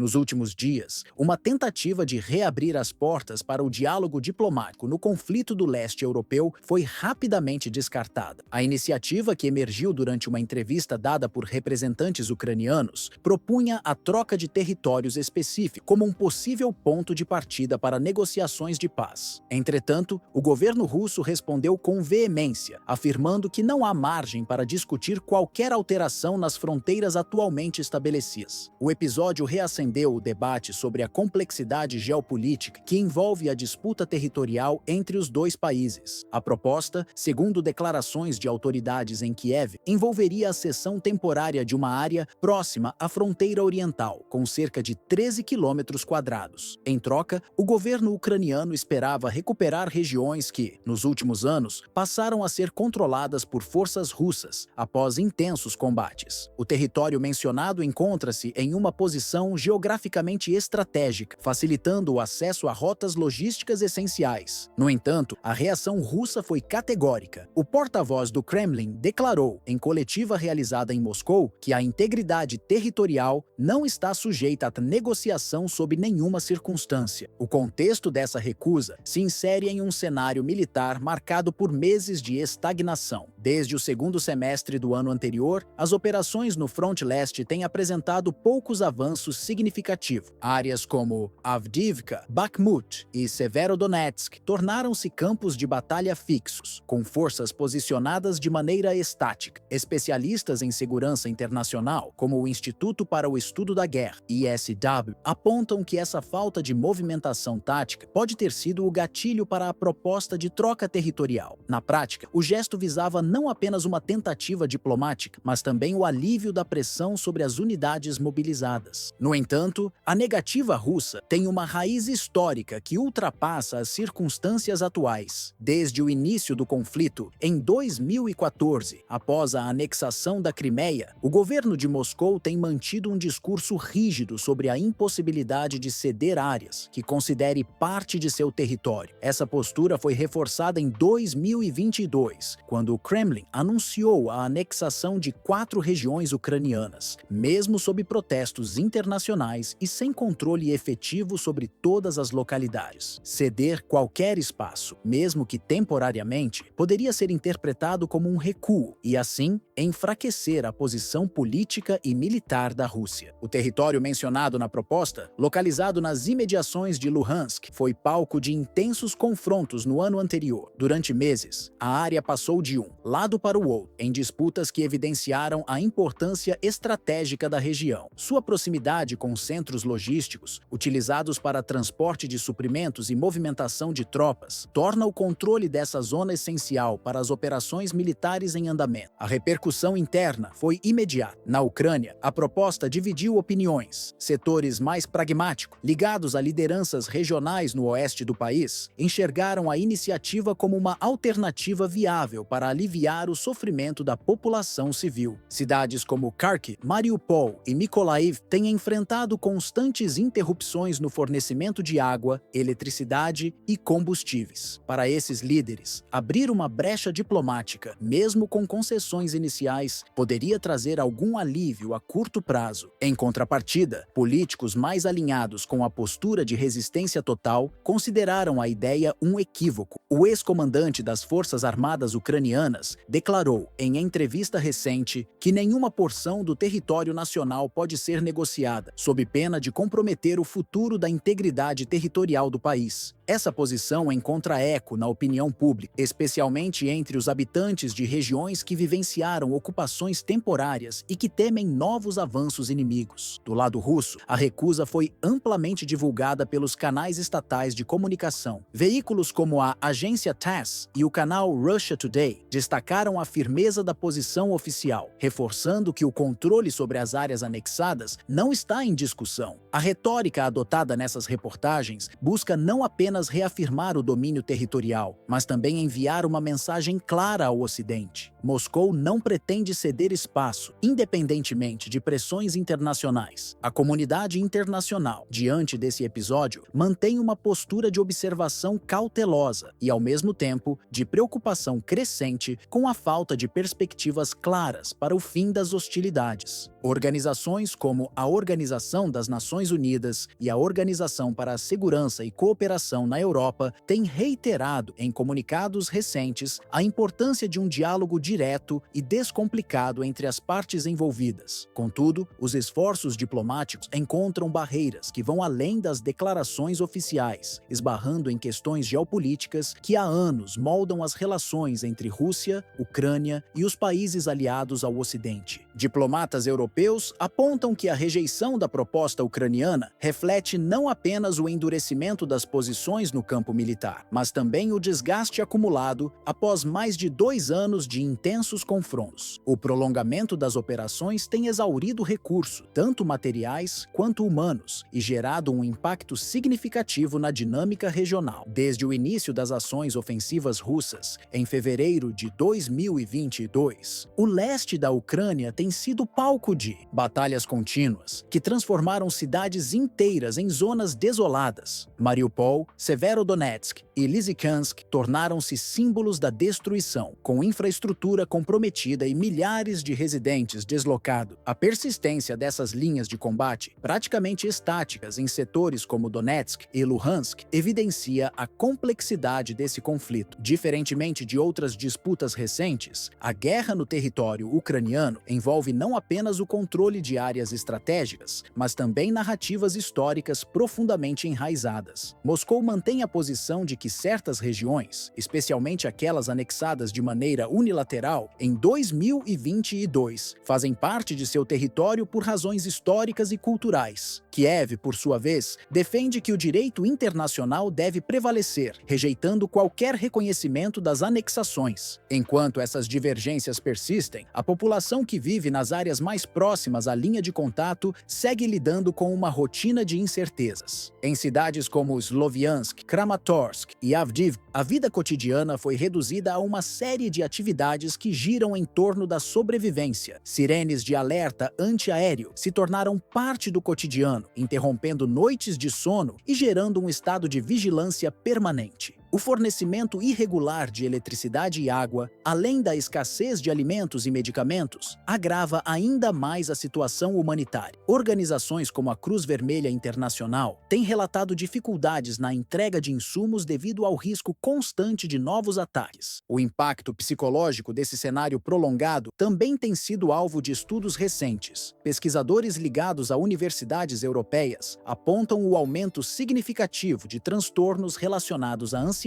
Nos últimos dias, uma tentativa de reabrir as portas para o diálogo diplomático no conflito do leste europeu foi rapidamente descartada. A iniciativa, que emergiu durante uma entrevista dada por representantes ucranianos, propunha a troca de territórios específicos como um possível ponto de partida para negociações de paz. Entretanto, o governo russo respondeu com veemência, afirmando que não há margem para discutir qualquer alteração nas fronteiras atualmente estabelecidas. O episódio reacendeu o debate sobre a complexidade geopolítica que envolve a disputa territorial entre os dois países. A proposta, segundo declarações de autoridades em Kiev, envolveria a cessão temporária de uma área próxima à fronteira oriental, com cerca de 13 quilômetros quadrados. Em troca, o governo ucraniano esperava recuperar regiões que, nos últimos anos, passaram a ser controladas por forças russas após intensos combates. O território mencionado encontra-se em uma posição geograficamente estratégica, facilitando o acesso a rotas logísticas essenciais. No entanto, a reação russa foi categórica. O porta-voz do Kremlin declarou, em coletiva realizada em Moscou, que a integridade territorial não está sujeita a negociação sob nenhuma circunstância. O contexto dessa recusa se insere em um cenário militar marcado por meses de estagnação. Desde o segundo semestre do ano anterior, as operações no fronte leste têm apresentado poucos avanços significativos. Áreas como Avdiivka, Bakhmut e Severodonetsk tornaram-se campos de batalha fixos, com forças posicionadas de maneira estática. Especialistas em segurança internacional, como o Instituto para o Estudo da Guerra, ISW, apontam que essa falta de movimentação tática pode ter sido o gatilho para a proposta de troca territorial. Na prática, o gesto visava não apenas uma tentativa diplomática, mas também o alívio da pressão sobre as unidades mobilizadas. No entanto, a negativa russa tem uma raiz histórica que ultrapassa as circunstâncias atuais. Desde o início do conflito, em 2014, após a anexação da Crimeia, o governo de Moscou tem mantido um discurso rígido sobre a impossibilidade de ceder áreas que considere parte de seu território. Essa postura foi reforçada em 2022, quando o Kremlin anunciou a anexação de 4 regiões ucranianas, mesmo sob protestos internacionais e sem controle efetivo sobre todas as localidades. Ceder qualquer espaço, mesmo que temporariamente, poderia ser interpretado como um recuo e, assim, enfraquecer a posição política e militar da Rússia. O território mencionado na proposta, localizado nas imediações de Luhansk, foi palco de intensos confrontos no ano anterior. Durante meses, a área passou de um lado para o outro, em disputas que evidenciaram a importância estratégica da região. Sua proximidade com centros logísticos, utilizados para transporte de suprimentos e movimentação de tropas, torna o controle dessa zona essencial para as operações militares em andamento. A repercussão interna foi imediata. Na Ucrânia, a proposta dividiu opiniões. Setores mais pragmáticos, ligados a lideranças regionais no oeste do país, enxergaram a iniciativa como uma alternativa viável para aliviar o sofrimento da população civil. Cidades como Kharkiv, Mariupol e Mykolaiv têm enfrentado constantes interrupções no fornecimento de água, eletricidade e combustíveis. Para esses líderes, abrir uma brecha diplomática, mesmo com concessões iniciais, poderia trazer algum alívio a curto prazo. Em contrapartida, políticos mais alinhados com a postura de resistência total consideraram a ideia um equívoco. O ex-comandante das Forças Armadas ucranianas declarou, em entrevista recente, que nenhuma porção do território nacional pode ser negociada, sob pena de comprometer o futuro da integridade territorial do país. Essa posição encontra eco na opinião pública, especialmente entre os habitantes de regiões que vivenciaram ocupações temporárias e que temem novos avanços inimigos. Do lado russo, a recusa foi amplamente divulgada pelos canais estatais de comunicação. Veículos como a agência TASS e o canal Russia Today destacaram a firmeza da posição oficial, reforçando que o controle sobre as áreas anexadas não está em discussão. A retórica adotada nessas reportagens busca não apenas reafirmar o domínio territorial, mas também enviar uma mensagem clara ao Ocidente. Moscou não pretende ceder espaço, independentemente de pressões internacionais. A comunidade internacional, diante desse episódio, mantém uma postura de observação cautelosa e, ao mesmo tempo, de preocupação crescente com a falta de perspectivas claras para o fim das hostilidades. Organizações como a Organização das Nações Unidas e a Organização para a Segurança e Cooperação na Europa têm reiterado em comunicados recentes a importância de um diálogo direto e descomplicado entre as partes envolvidas. Contudo, os esforços diplomáticos encontram barreiras que vão além das declarações oficiais, esbarrando em questões geopolíticas que há anos moldam as relações entre Rússia, Ucrânia e os países aliados ao Ocidente. Diplomatas europeus apontam que a rejeição da proposta ucraniana reflete não apenas o endurecimento das posições no campo militar, mas também o desgaste acumulado após mais de 2 anos de intensos confrontos. O prolongamento das operações tem exaurido recursos, tanto materiais quanto humanos, e gerado um impacto significativo na dinâmica regional. Desde o início das ações ofensivas russas, em fevereiro de 2022, o leste da Ucrânia tem sido palco de batalhas contínuas que transformaram cidades inteiras em zonas desoladas. Mariupol, Severodonetsk e Lysychansk tornaram-se símbolos da destruição, com infraestrutura comprometida e milhares de residentes deslocados. A persistência dessas linhas de combate, praticamente estáticas em setores como Donetsk e Luhansk, evidencia a complexidade desse conflito. Diferentemente de outras disputas recentes, a guerra no território ucraniano envolve não apenas o controle de áreas estratégicas, mas também narrativas históricas profundamente enraizadas. Moscou mantém a posição de que certas regiões, especialmente aquelas anexadas de maneira unilateral em 2022, fazem parte de seu território por razões históricas e culturais. Kiev, por sua vez, defende que o direito internacional deve prevalecer, rejeitando qualquer reconhecimento das anexações. Enquanto essas divergências persistem, a população que vive nas áreas mais próximas à linha de contato segue lidando com uma rotina de incertezas. Em cidades como Sloviansk, Kramatorsk e Avdiivka, a vida cotidiana foi reduzida a uma série de atividades que giram em torno da sobrevivência. Sirenes de alerta antiaéreo se tornaram parte do cotidiano, interrompendo noites de sono e gerando um estado de vigilância permanente. O fornecimento irregular de eletricidade e água, além da escassez de alimentos e medicamentos, agrava ainda mais a situação humanitária. Organizações como a Cruz Vermelha Internacional têm relatado dificuldades na entrega de insumos devido ao risco constante de novos ataques. O impacto psicológico desse cenário prolongado também tem sido alvo de estudos recentes. Pesquisadores ligados a universidades europeias apontam o aumento significativo de transtornos relacionados à ansiedade,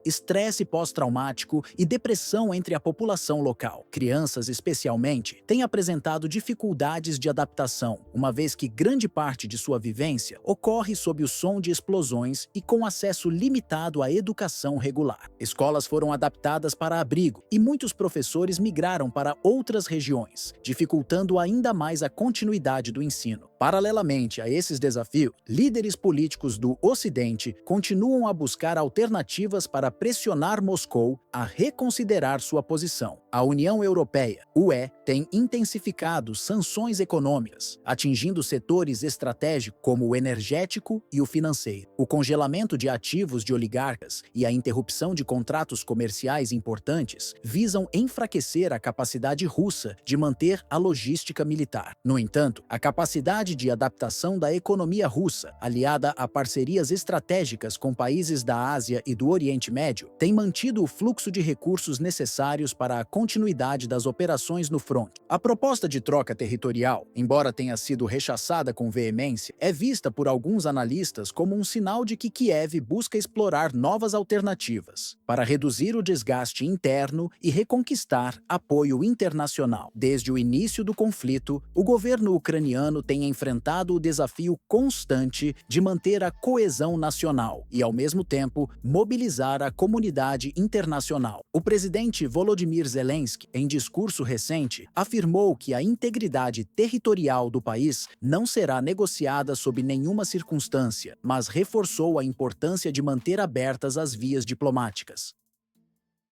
estresse pós-traumático e depressão entre a população local. Crianças, especialmente, têm apresentado dificuldades de adaptação, uma vez que grande parte de sua vivência ocorre sob o som de explosões e com acesso limitado à educação regular. Escolas foram adaptadas para abrigo e muitos professores migraram para outras regiões, dificultando ainda mais a continuidade do ensino. Paralelamente a esses desafios, líderes políticos do Ocidente continuam a buscar alternativas para pressionar Moscou a reconsiderar sua posição. A União Europeia, UE, tem intensificado sanções econômicas, atingindo setores estratégicos como o energético e o financeiro. O congelamento de ativos de oligarcas e a interrupção de contratos comerciais importantes visam enfraquecer a capacidade russa de manter a logística militar. No entanto, a capacidade de adaptação da economia russa, aliada a parcerias estratégicas com países da Ásia e do Oriente Médio, tem mantido o fluxo de recursos necessários para a continuidade das operações no front. A proposta de troca territorial, embora tenha sido rechaçada com veemência, é vista por alguns analistas como um sinal de que Kiev busca explorar novas alternativas para reduzir o desgaste interno e reconquistar apoio internacional. Desde o início do conflito, o governo ucraniano tem enfrentado o desafio constante de manter a coesão nacional e, ao mesmo tempo, mobilizar a comunidade internacional. O presidente Volodymyr Zelensky, em discurso recente, afirmou que a integridade territorial do país não será negociada sob nenhuma circunstância, mas reforçou a importância de manter abertas as vias diplomáticas.